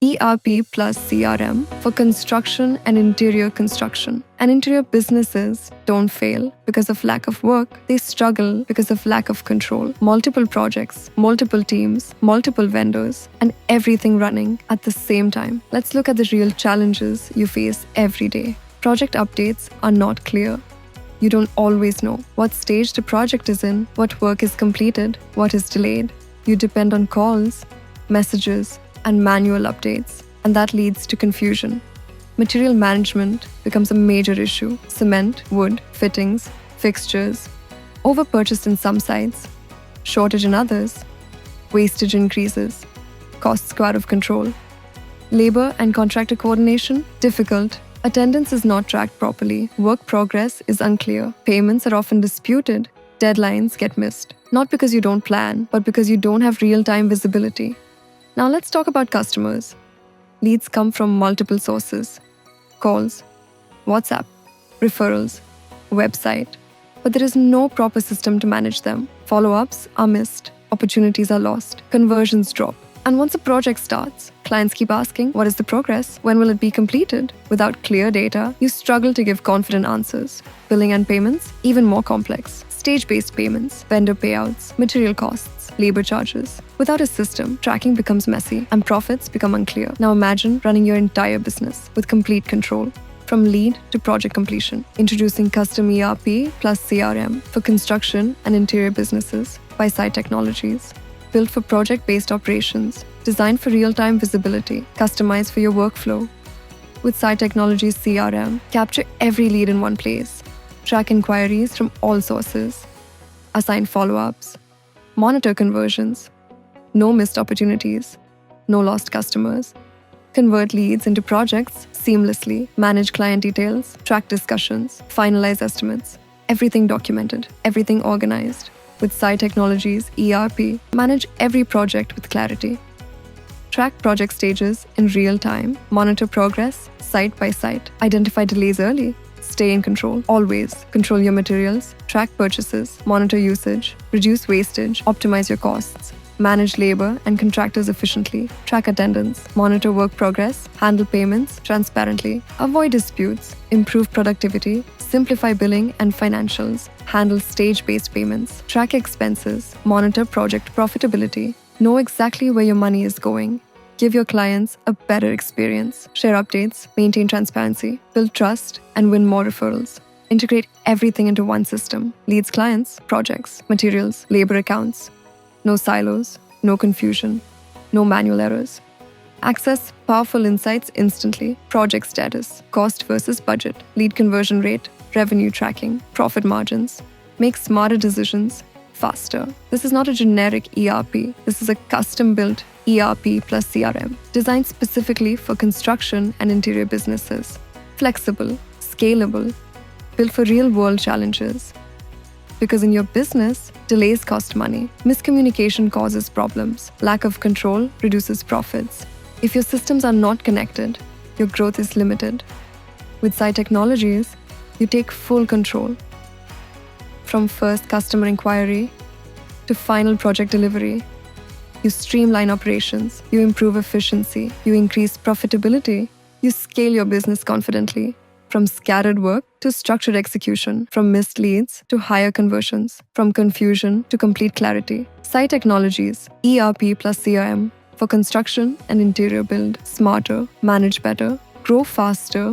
ERP plus CRM for construction and interior construction. And interior businesses don't fail because of lack of work. They struggle because of lack of control. Multiple projects, multiple teams, multiple vendors, and everything running at the same time. Let's look at the real challenges you face every day. Project updates are not clear. You don't always know what stage the project is in, what work is completed, what is delayed. You depend on calls, messages, and manual updates, and that leads to confusion. Material management becomes a major issue. Cement, wood, fittings, fixtures, overpurchased in some sites, shortage in others, wastage increases, costs go out of control. Labor and contractor coordination, difficult. Attendance is not tracked properly, work progress is unclear, payments are often disputed, deadlines get missed. Not because you don't plan, but because you don't have real-time visibility. Now let's talk about customers. Leads come from multiple sources: calls, WhatsApp, referrals, website. But there is no proper system to manage them. Follow-ups are missed, opportunities are lost, conversions drop. And once a project starts, clients keep asking, what is the progress? When will it be completed? Without clear data, you struggle to give confident answers. Billing and payments, even more complex. Stage-based payments, vendor payouts, material costs, labor charges. Without a system, tracking becomes messy and profits become unclear. Now imagine running your entire business with complete control, from lead to project completion. Introducing custom ERP plus CRM for construction and interior businesses by Site Technologies. Built for project-based operations, designed for real-time visibility, customized for your workflow. With Site Technologies CRM, capture every lead in one place, track inquiries from all sources, assign follow-ups, monitor conversions, no missed opportunities, no lost customers, convert leads into projects seamlessly, manage client details, track discussions, finalize estimates, everything documented, everything organized. With Site Technologies ERP, manage every project with clarity. Track project stages in real time, monitor progress site by site, identify delays early, stay in control, always. Control your materials, track purchases, monitor usage, reduce wastage, optimize your costs, manage labor and contractors efficiently, track attendance, monitor work progress, handle payments transparently, avoid disputes, improve productivity, simplify billing and financials, handle stage-based payments, track expenses, monitor project profitability, know exactly where your money is going, give your clients a better experience, share updates, maintain transparency, build trust, and win more referrals. Integrate everything into one system. Leads, clients, projects, materials, labor accounts. No silos, no confusion, no manual errors. Access powerful insights instantly. Project status, cost versus budget, lead conversion rate, revenue tracking, profit margins. Make smarter decisions faster. This is not a generic ERP. This is a custom-built ERP plus CRM, designed specifically for construction and interior businesses. Flexible, scalable, built for real-world challenges. Because in your business, delays cost money, miscommunication causes problems, lack of control reduces profits. If your systems are not connected, your growth is limited. With Site Technologies, you take full control. From first customer inquiry to final project delivery, you streamline operations, you improve efficiency, you increase profitability, you scale your business confidently. From scattered work to structured execution, from missed leads to higher conversions, from confusion to complete clarity. Site Technologies, ERP plus CRM for construction and interior build. Smarter, manage better, grow faster.